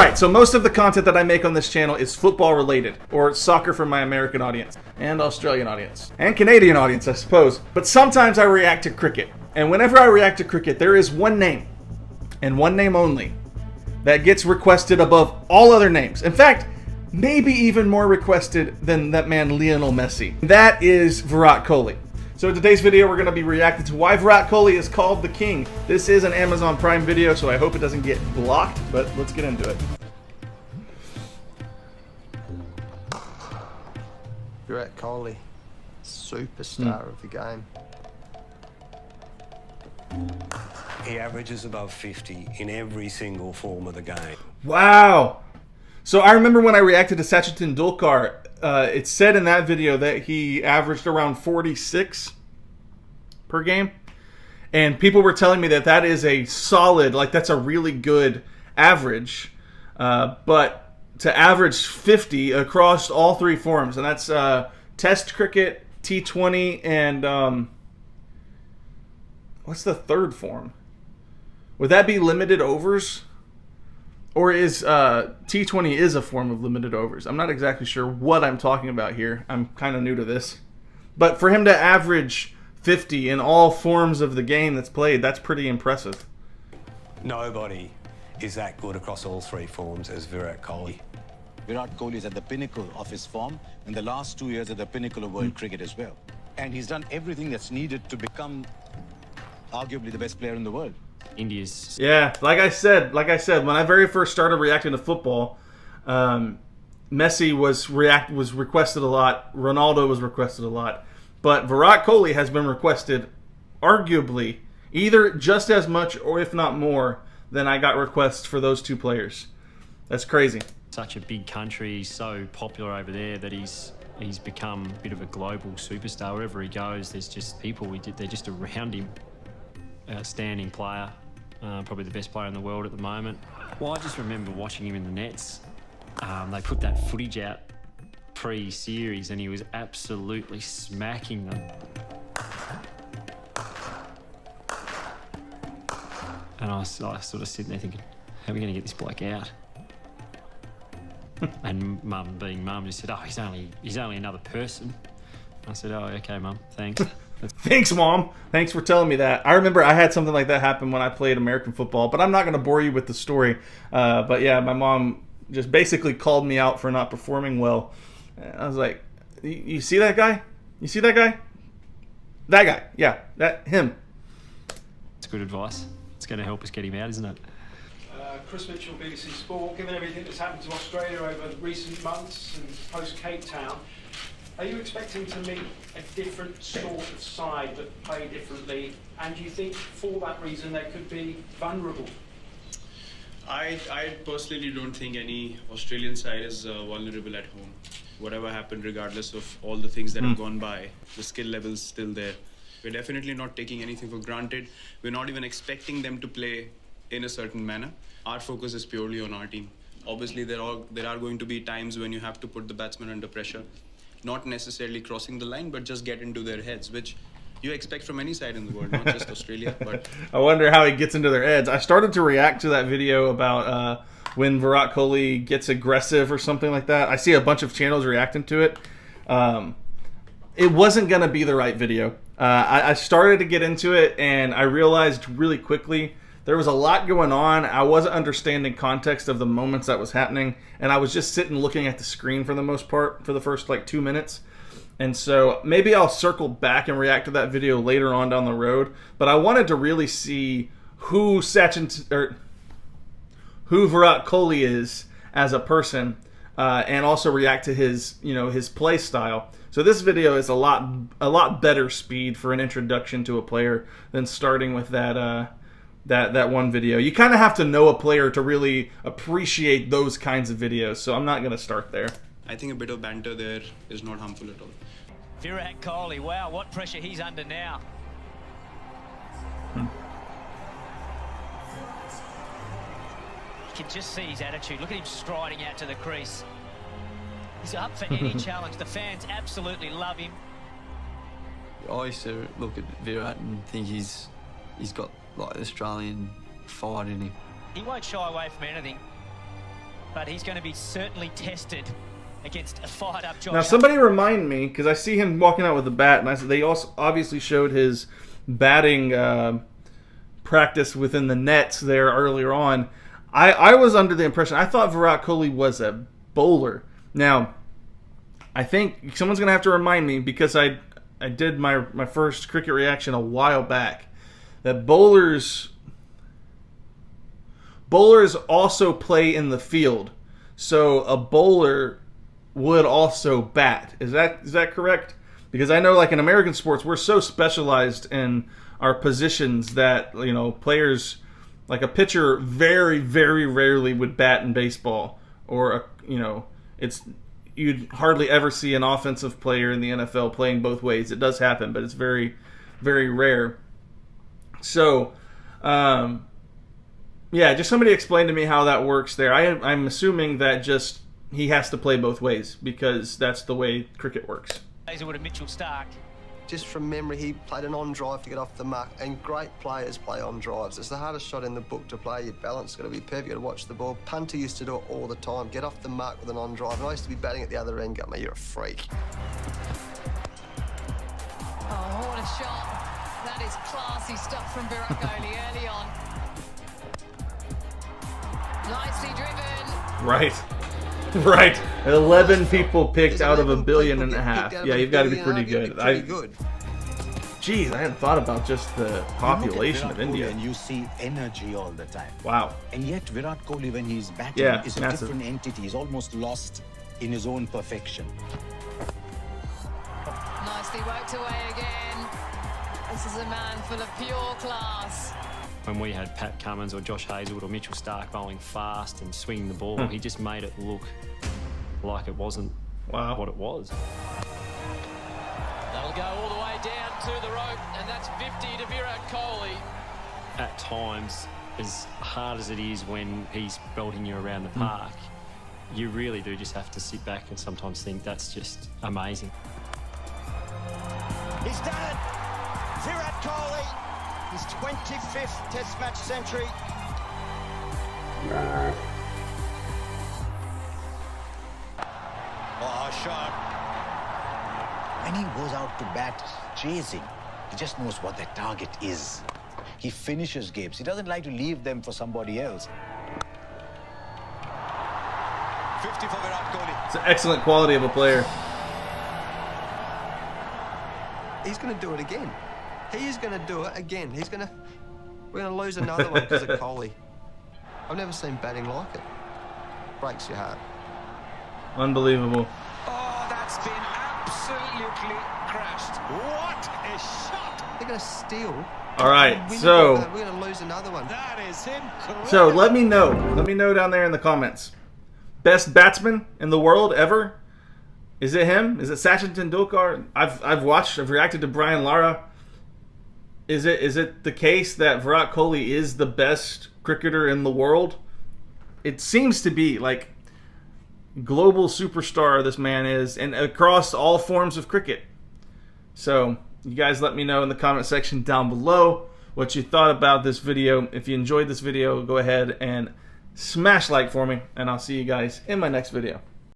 Alright, so most of the content that I make on this channel is football related, or soccer for my American audience, and Australian audience, and Canadian audience, I suppose. But sometimes I react to cricket, and whenever I react to cricket, there is one name, and one name only, that gets requested above all other names. In fact, maybe even more requested than that man Lionel Messi. That is Virat Kholi. So in today's video, we're going to be reacting to why Virat Kholi is called the king. This is an Amazon Prime video, so I hope it doesn't get blocked, but let's get into it. Virat Kholi, superstar of the game. He averages above 50 in every single form of the game. Wow. So I remember when I reacted to Sachin Tendulkar, it said in that video that he averaged around 46 per game. And people were telling me that that is a solid, like that's a really good average. But to average 50 across all three forms, and that's Test cricket, T20, and what's the third form? Would that be limited overs? Or is T20 is a form of limited overs? I'm not exactly sure what I'm talking about here. I'm kind of new to this. But for him to average 50 in all forms of the game that's played, that's pretty impressive. Nobody is that good across all three forms as Virat Kohli. Virat Kohli is at the pinnacle of his form, and the last 2 years at the pinnacle of world cricket as well. And he's done everything that's needed to become arguably the best player in the world. India's... Yeah, like I said, when I very first started reacting to football, Messi was requested a lot, Ronaldo was requested a lot, but Virat Kohli has been requested arguably either just as much or if not more than I got requests for those two players. That's crazy. Such a big country, he's so popular over there that he's become a bit of a global superstar. Wherever he goes, there's just people, they're just around him. Outstanding player, probably the best player in the world at the moment. Well, I just remember watching him in the nets. They put that footage out pre-series and he was absolutely smacking them. And I was sort of sitting there thinking, how are we going to get this bloke out? And Mum, being Mum, just said, oh, he's only another person. I said, oh, okay, Mum, thanks. Thanks, Mom. Thanks for telling me that. I remember I had something like that happen when I played American football, but I'm not going to bore you with the story. But yeah, my mom just basically called me out for not performing well. I was like, you see that guy? You see that guy? That guy. Yeah, him. It's good advice. It's going to help us get him out, isn't it? Chris Mitchell, BBC Sport. Given everything that's happened to Australia over recent months and post-Cape Town, are you expecting to meet a different sort of side that play differently? And do you think for that reason they could be vulnerable? I personally don't think any Australian side is vulnerable at home. Whatever happened, regardless of all the things that have gone by, the skill level is still there. We're definitely not taking anything for granted. We're not even expecting them to play in a certain manner. Our focus is purely on our team. Obviously, there are going to be times when you have to put the batsman under pressure. Not necessarily crossing the line, but just get into their heads, which you expect from any side in the world, not just Australia. But I wonder how he gets into their heads. I started to react to that video about when Virat Kohli gets aggressive or something like that. I see a bunch of channels reacting to it. It wasn't going to be the right video. I started to get into it, and I realized really quickly there was a lot going on. I wasn't understanding context of the moments that was happening, and I was just sitting looking at the screen for the most part for the first like 2 minutes. And so maybe I'll circle back and react to that video later on down the road. But I wanted to really see who Virat Kohli is as a person, and also react to his his play style. So this video is a lot better speed for an introduction to a player than starting with that one video. You kind of have to know a player to really appreciate those kinds of videos, so I'm not going to start there. I think a bit of banter there is not harmful at all. Virat Kholi, wow, what pressure he's under now. You can just see his attitude. Look at him striding out to the crease. He's up for any challenge. The fans absolutely love him. I used to look at Virat and think he's got like Australian fight in him. He won't shy away from anything. but he's going to be certainly tested against a fired-up Josh. Now, somebody remind me, because I see him walking out with a bat, and they also obviously showed his batting practice within the nets there earlier on. I was under the impression, I thought Virat Kohli was a bowler. Now, I think someone's going to have to remind me, because I did my first cricket reaction a while back, that bowlers also play in the field. So a bowler would also bat. Is that correct? Because I know, like, in American sports, we're so specialized in our positions that, you know, players, like a pitcher, very, very rarely would bat in baseball. Or, you'd hardly ever see an offensive player in the NFL playing both ways. It does happen, but it's very, very rare. So, just somebody explain to me how that works there. I'm assuming that just he has to play both ways, because that's the way cricket works. Mitchell Stark. Just from memory, he played an on-drive to get off the mark, and great players play on drives. It's the hardest shot in the book to play. Your balance got to be perfect. You got to watch the ball. Punter used to do it all the time. Get off the mark with an on-drive. And I used to be batting at the other end. Got me, you're a freak. Oh, what a shot. That is classy stuff from Virat Kholi early on. Nicely driven. Right. 11 people picked out of 1.5 billion. Yeah, you've got to be pretty good. Geez, I hadn't thought about just the population of India. And you see energy all the time. Wow. And yet Virat Kohli, when he's batting, is a different entity. He's almost lost in his own perfection. Nicely worked away again. This is a man full of pure class. When we had Pat Cummins or Josh Hazlewood or Mitchell Stark bowling fast and swinging the ball, he just made it look like it wasn't what it was. They'll go all the way down to the rope, and that's 50 to Virat Kohli. At times, as hard as it is when he's belting you around the park, you really do just have to sit back and sometimes think that's just amazing. He's done it! Virat Kohli, his 25th Test match century. Oh, shot. When he goes out to bat chasing, he just knows what the target is. He finishes games. He doesn't like to leave them for somebody else. 50 for Virat Kohli. It's an excellent quality of a player. He's going to do it again. He is going to do it again. We're going to lose another one because of Kohli. I've never seen batting like it. Breaks your heart. Unbelievable. Oh, that's been absolutely crashed. What a shot! They're going to steal. All right, so we're going to lose another one. That is incredible. So let me know. Let me know down there in the comments. Best batsman in the world ever? Is it him? Is it Sachin Tendulkar? I've reacted to Brian Lara. Is it the case that Virat Kohli is the best cricketer in the world? It seems to be. Like, global superstar this man is, and across all forms of cricket. So you guys let me know in the comment section down below what you thought about this video. If you enjoyed this video, go ahead and smash like for me, and I'll see you guys in my next video.